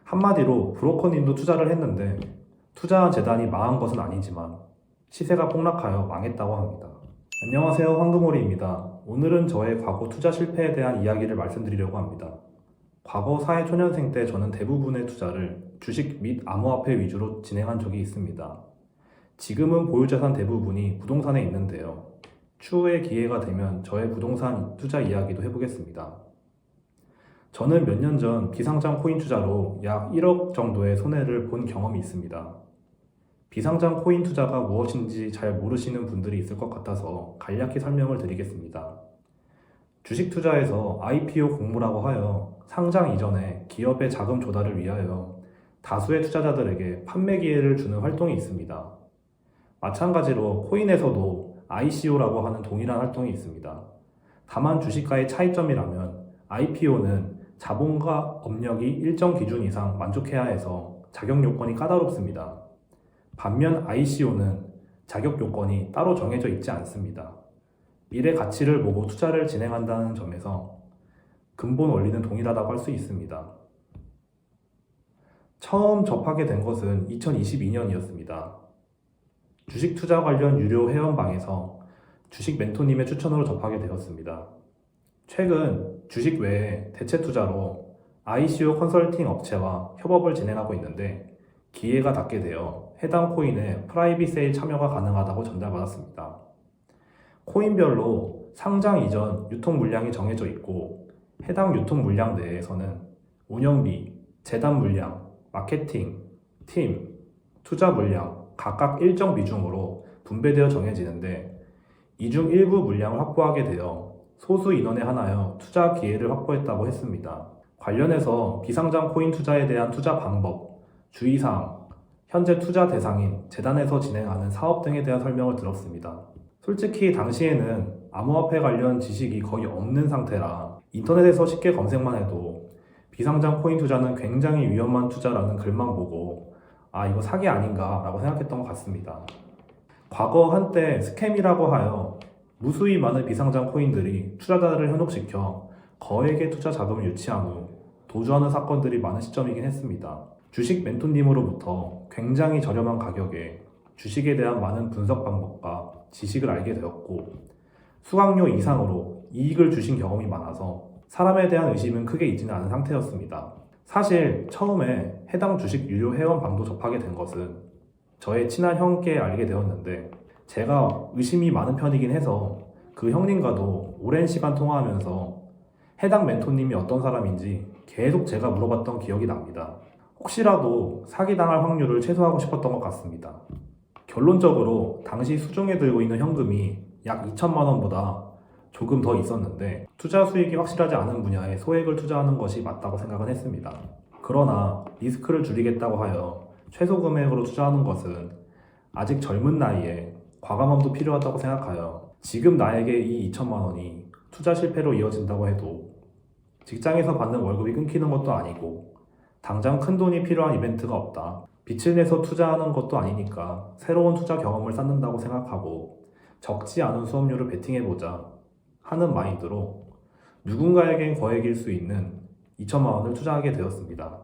한마디로 브로커님도 투자를 했는데 투자한 재단이 망한 것은 아니지만 시세가 폭락하여 망했다고 합니다. 안녕하세요, 황금오리입니다. 오늘은 저의 과거 투자 실패에 대한 이야기를 말씀드리려고 합니다. 과거 사회초년생 때 저는 대부분의 투자를 주식 및 암호화폐 위주로 진행한 적이 있습니다. 지금은 보유자산 대부분이 부동산에 있는데요. 추후에 기회가 되면 저의 부동산 투자 이야기도 해보겠습니다. 저는 몇 년 전 비상장 코인 투자로 약 1억 정도의 손해를 본 경험이 있습니다. 비상장 코인 투자가 무엇인지 잘 모르시는 분들이 있을 것 같아서 간략히 설명을 드리겠습니다. 주식 투자에서 IPO 공모라고 하여 상장 이전에 기업의 자금 조달을 위하여 다수의 투자자들에게 판매 기회를 주는 활동이 있습니다. 마찬가지로 코인에서도 ICO라고 하는 동일한 활동이 있습니다. 다만 주식과의 차이점이라면 IPO는 자본과 업력이 일정 기준 이상 만족해야 해서 자격 요건이 까다롭습니다. 반면 ICO는 자격 요건이 따로 정해져 있지 않습니다. 미래 가치를 보고 투자를 진행한다는 점에서 근본 원리는 동일하다고 할 수 있습니다. 처음 접하게 된 것은 2022년이었습니다. 주식 투자 관련 유료 회원방에서 주식 멘토님의 추천으로 접하게 되었습니다. 최근 주식 외에 대체 투자로 ICO 컨설팅 업체와 협업을 진행하고 있는데 기회가 닿게 되어 해당 코인에 프라이빗 세일 참여가 가능하다고 전달받았습니다. 코인별로 상장 이전 유통 물량이 정해져 있고 해당 유통 물량 내에서는 운영비, 재단 물량, 마케팅, 팀, 투자 물량 각각 일정 비중으로 분배되어 정해지는데 이 중 일부 물량을 확보하게 되어 소수 인원에 한하여 투자 기회를 확보했다고 했습니다. 관련해서 비상장 코인 투자에 대한 투자 방법, 주의사항, 현재 투자 대상인 재단에서 진행하는 사업 등에 대한 설명을 들었습니다. 솔직히 당시에는 암호화폐 관련 지식이 거의 없는 상태라 인터넷에서 쉽게 검색만 해도 비상장 코인 투자는 굉장히 위험한 투자라는 글만 보고 이거 사기 아닌가 라고 생각했던 것 같습니다. 과거 한때 스캠이라고 하여 무수히 많은 비상장 코인들이 투자자들을 현혹시켜 거액의 투자 자금을 유치한 후 도주하는 사건들이 많은 시점이긴 했습니다. 주식 멘토님으로부터 굉장히 저렴한 가격에 주식에 대한 많은 분석 방법과 지식을 알게 되었고 수강료 이상으로 이익을 주신 경험이 많아서 사람에 대한 의심은 크게 있지는 않은 상태였습니다. 사실 처음에 해당 주식 유료 회원방도 접하게 된 것은 저의 친한 형께 알게 되었는데 제가 의심이 많은 편이긴 해서 그 형님과도 오랜 시간 통화하면서 해당 멘토님이 어떤 사람인지 계속 제가 물어봤던 기억이 납니다. 혹시라도 사기당할 확률을 최소화하고 싶었던 것 같습니다. 결론적으로 당시 수중에 들고 있는 현금이 약 2천만 원보다 조금 더 있었는데 투자 수익이 확실하지 않은 분야에 소액을 투자하는 것이 맞다고 생각은 했습니다. 그러나 리스크를 줄이겠다고 하여 최소 금액으로 투자하는 것은 아직 젊은 나이에 과감함도 필요하다고 생각하여 지금 나에게 이 2천만 원이 투자 실패로 이어진다고 해도 직장에서 받는 월급이 끊기는 것도 아니고 당장 큰 돈이 필요한 이벤트가 없다. 빚을 내서 투자하는 것도 아니니까 새로운 투자 경험을 쌓는다고 생각하고 적지 않은 수업료를 베팅해보자 하는 마인드로 누군가에겐 거액일 수 있는 2천만 원을 투자하게 되었습니다.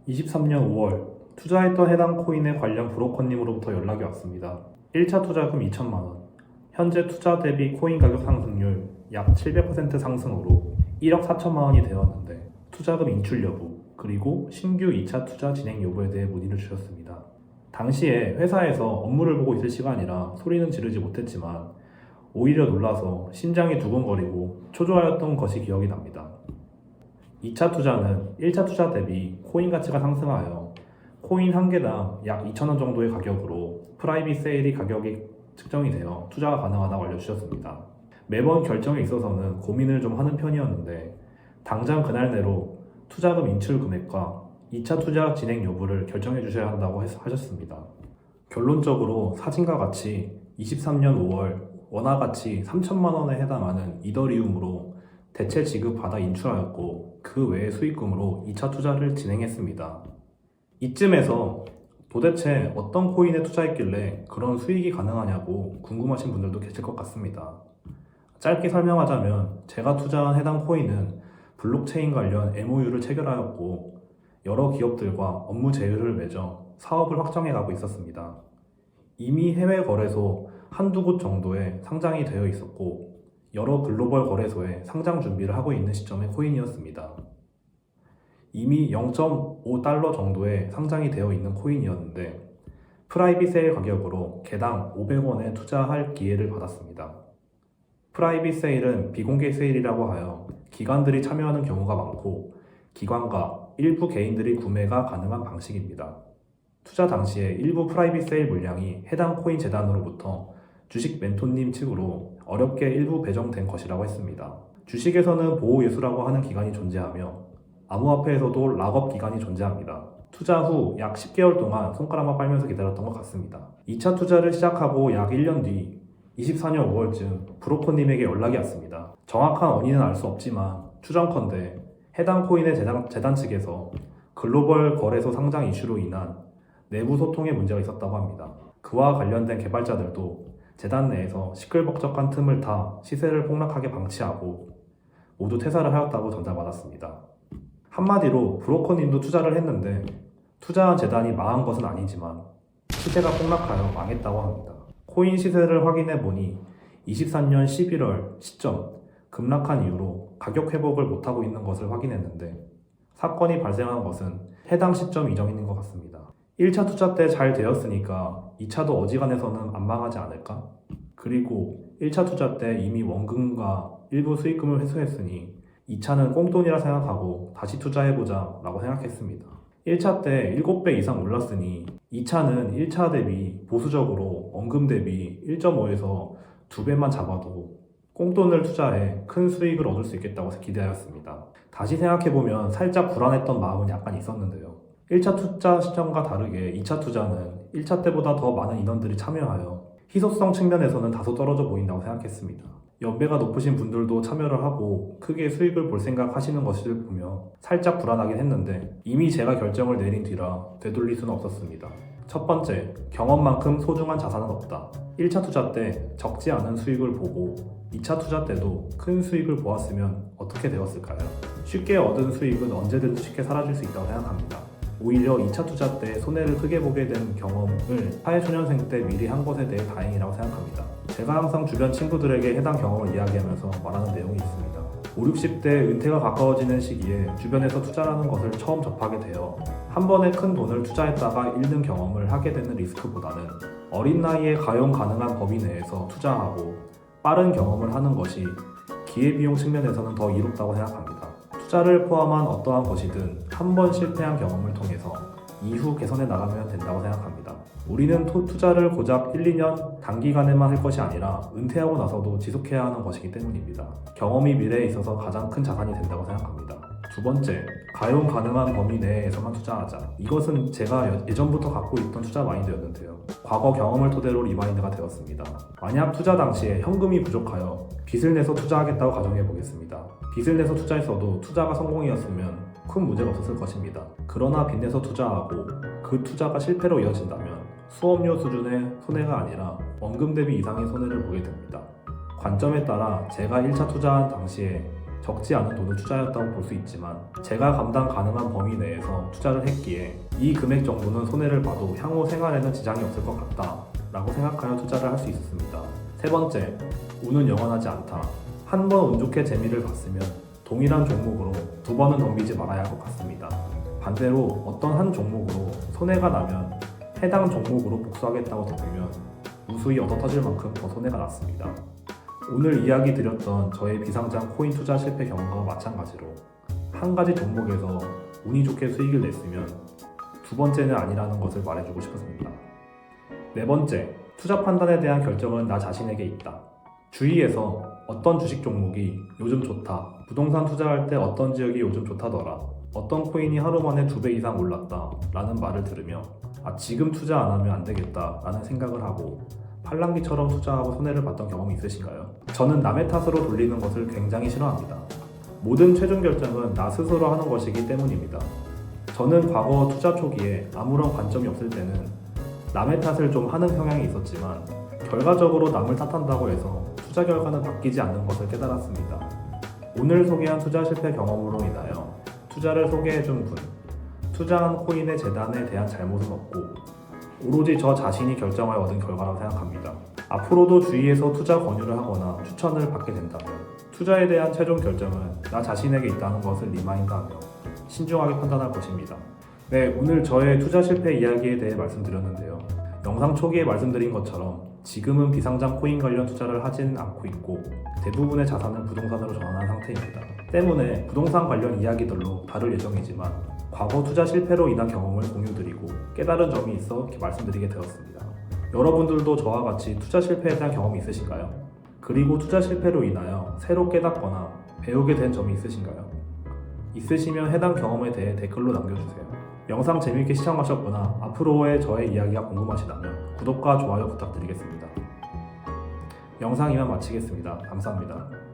23년 5월 투자했던 해당 코인에 관련 브로커님으로부터 연락이 왔습니다. 1차 투자금 2천만 원, 현재 투자 대비 코인 가격 상승률 약 700% 상승으로 1억 4천만 원이 되었는데 투자금 인출 여부 그리고 신규 2차 투자 진행 여부에 대해 문의를 주셨습니다. 당시에 회사에서 업무를 보고 있을 시간이라 소리는 지르지 못했지만 오히려 놀라서 심장이 두근거리고 초조하였던 것이 기억이 납니다. 2차 투자는 1차 투자 대비 코인 가치가 상승하여 코인 한 개당 약 2,000원 정도의 가격으로 프라이빗 세일이 가격이 측정이 되어 투자가 가능하다고 알려주셨습니다. 매번 결정에 있어서는 고민을 좀 하는 편이었는데 당장 그날 내로 투자금 인출 금액과 2차 투자 진행 여부를 결정해 주셔야 한다고 하셨습니다. 결론적으로 사진과 같이 23년 5월 원화가치 3천만 원에 해당하는 이더리움으로 대체 지급받아 인출하였고 그 외의 수익금으로 2차 투자를 진행했습니다. 이쯤에서 도대체 어떤 코인에 투자했길래 그런 수익이 가능하냐고 궁금하신 분들도 계실 것 같습니다. 짧게 설명하자면 제가 투자한 해당 코인은 블록체인 관련 MOU를 체결하였고 여러 기업들과 업무 제휴를 맺어 사업을 확장해가고 있었습니다. 이미 해외 거래소 한두 곳 정도에 상장이 되어 있었고 여러 글로벌 거래소에 상장 준비를 하고 있는 시점의 코인이었습니다. 이미 0.5달러 정도에 상장이 되어 있는 코인이었는데 프라이빗 세일 가격으로 개당 500원에 투자할 기회를 받았습니다. 프라이빗 세일은 비공개 세일이라고 하여 기관들이 참여하는 경우가 많고 기관과 일부 개인들이 구매가 가능한 방식입니다. 투자 당시에 일부 프라이빗 세일 물량이 해당 코인 재단으로부터 주식 멘토님 측으로 어렵게 일부 배정된 것이라고 했습니다. 주식에서는 보호예수라고 하는 기관이 존재하며 암호화폐에서도 락업 기간이 존재합니다. 투자 후 약 10개월 동안 손가락만 빨면서 기다렸던 것 같습니다. 2차 투자를 시작하고 약 1년 뒤 24년 5월쯤 브로커님에게 연락이 왔습니다. 정확한 원인은 알 수 없지만 추정컨대 해당 코인의 재단 측에서 글로벌 거래소 상장 이슈로 인한 내부 소통에 문제가 있었다고 합니다. 그와 관련된 개발자들도 재단 내에서 시끌벅적한 틈을 타 시세를 폭락하게 방치하고 모두 퇴사를 하였다고 전달받았습니다. 한마디로 브로커님도 투자를 했는데 투자한 재단이 망한 것은 아니지만 시세가 폭락하여 망했다고 합니다. 코인 시세를 확인해 보니 23년 11월 시점 급락한 이후로 가격 회복을 못하고 있는 것을 확인했는데 사건이 발생한 것은 해당 시점 이전인 것 같습니다. 1차 투자 때 잘 되었으니까 2차도 어지간해서는 안 망하지 않을까? 그리고 1차 투자 때 이미 원금과 일부 수익금을 회수했으니 2차는 꽁돈이라 생각하고 다시 투자해보자 라고 생각했습니다. 1차 때 7배 이상 올랐으니 2차는 1차 대비 보수적으로 원금 대비 1.5에서 2배만 잡아도 꽁돈을 투자해 큰 수익을 얻을 수 있겠다고 기대하였습니다. 다시 생각해보면 살짝 불안했던 마음은 약간 있었는데요. 1차 투자 시점과 다르게 2차 투자는 1차 때보다 더 많은 인원들이 참여하여 희소성 측면에서는 다소 떨어져 보인다고 생각했습니다. 연배가 높으신 분들도 참여를 하고 크게 수익을 볼 생각 하시는 것을 보며 살짝 불안하긴 했는데 이미 제가 결정을 내린 뒤라 되돌릴 수는 없었습니다. 첫 번째, 경험만큼 소중한 자산은 없다. 1차 투자 때 적지 않은 수익을 보고 2차 투자 때도 큰 수익을 보았으면 어떻게 되었을까요? 쉽게 얻은 수익은 언제든지 쉽게 사라질 수 있다고 생각합니다. 오히려 2차 투자 때 손해를 크게 보게 된 경험을 사회초년생 때 미리 한 것에 대해 다행이라고 생각합니다. 제가 항상 주변 친구들에게 해당 경험을 이야기하면서 말하는 내용이 있습니다. 5, 60대 은퇴가 가까워지는 시기에 주변에서 투자라는 것을 처음 접하게 되어 한 번에 큰 돈을 투자했다가 잃는 경험을 하게 되는 리스크보다는 어린 나이에 가용 가능한 범위 내에서 투자하고 빠른 경험을 하는 것이 기회비용 측면에서는 더 이롭다고 생각합니다. 투자를 포함한 어떠한 것이든 한 번 실패한 경험을 통해서 이후 개선해 나가면 된다고 생각합니다. 우리는 투자를 고작 1, 2년 단기간에만 할 것이 아니라 은퇴하고 나서도 지속해야 하는 것이기 때문입니다. 경험이 미래에 있어서 가장 큰 자산이 된다고 생각합니다. 두 번째, 가용 가능한 범위 내에서만 투자하자. 이것은 제가 예전부터 갖고 있던 투자 마인드였는데요. 과거 경험을 토대로 리마인드가 되었습니다. 만약 투자 당시에 현금이 부족하여 빚을 내서 투자하겠다고 가정해 보겠습니다. 빚을 내서 투자했어도 투자가 성공이었으면 큰 문제가 없었을 것입니다. 그러나 빚내서 투자하고 그 투자가 실패로 이어진다면 수업료 수준의 손해가 아니라 원금 대비 이상의 손해를 보게 됩니다. 관점에 따라 제가 1차 투자한 당시에 적지 않은 돈을 투자했다고 볼 수 있지만 제가 감당 가능한 범위 내에서 투자를 했기에 이 금액 정도는 손해를 봐도 향후 생활에는 지장이 없을 것 같다 라고 생각하여 투자를 할 수 있었습니다. 세 번째, 운은 영원하지 않다. 한 번 운 좋게 재미를 봤으면 동일한 종목으로 두 번은 덤비지 말아야 할 것 같습니다. 반대로 어떤 한 종목으로 손해가 나면 해당 종목으로 복수하겠다고 덤비면 무수히 얻어터질 만큼 더 손해가 났습니다. 오늘 이야기 드렸던 저의 비상장 코인 투자 실패 경험과 마찬가지로 한 가지 종목에서 운이 좋게 수익을 냈으면 두 번째는 아니라는 것을 말해주고 싶었습니다. 네 번째, 투자 판단에 대한 결정은 나 자신에게 있다. 주위에서 어떤 주식 종목이 요즘 좋다, 부동산 투자할 때 어떤 지역이 요즘 좋다더라, 어떤 코인이 하루 만에 2배 이상 올랐다 라는 말을 들으며 지금 투자 안 하면 안 되겠다 라는 생각을 하고 팔랑귀처럼 투자하고 손해를 봤던 경험이 있으신가요? 저는 남의 탓으로 돌리는 것을 굉장히 싫어합니다. 모든 최종 결정은 나 스스로 하는 것이기 때문입니다. 저는 과거 투자 초기에 아무런 관점이 없을 때는 남의 탓을 좀 하는 성향이 있었지만 결과적으로 남을 탓한다고 해서 투자 결과는 바뀌지 않는 것을 깨달았습니다. 오늘 소개한 투자 실패 경험으로 인하여 투자를 소개해준 분, 투자한 코인의 재단에 대한 잘못은 없고 오로지 저 자신이 결정하여 얻은 결과라고 생각합니다. 앞으로도 주위에서 투자 권유를 하거나 추천을 받게 된다면 투자에 대한 최종 결정은 나 자신에게 있다는 것을 리마인드하며 신중하게 판단할 것입니다. 네, 오늘 저의 투자 실패 이야기에 대해 말씀드렸는데요. 영상 초기에 말씀드린 것처럼 지금은 비상장 코인 관련 투자를 하진 않고 있고 대부분의 자산은 부동산으로 전환한 상태입니다. 때문에 부동산 관련 이야기들로 다룰 예정이지만 과거 투자 실패로 인한 경험을 공유드리고 깨달은 점이 있어 이렇게 말씀드리게 되었습니다. 여러분들도 저와 같이 투자 실패에 대한 경험이 있으신가요? 그리고 투자 실패로 인하여 새로 깨닫거나 배우게 된 점이 있으신가요? 있으시면 해당 경험에 대해 댓글로 남겨주세요. 영상 재미있게 시청하셨거나 앞으로의 저의 이야기가 궁금하시다면 구독과 좋아요 부탁드리겠습니다. 영상 이만 마치겠습니다. 감사합니다.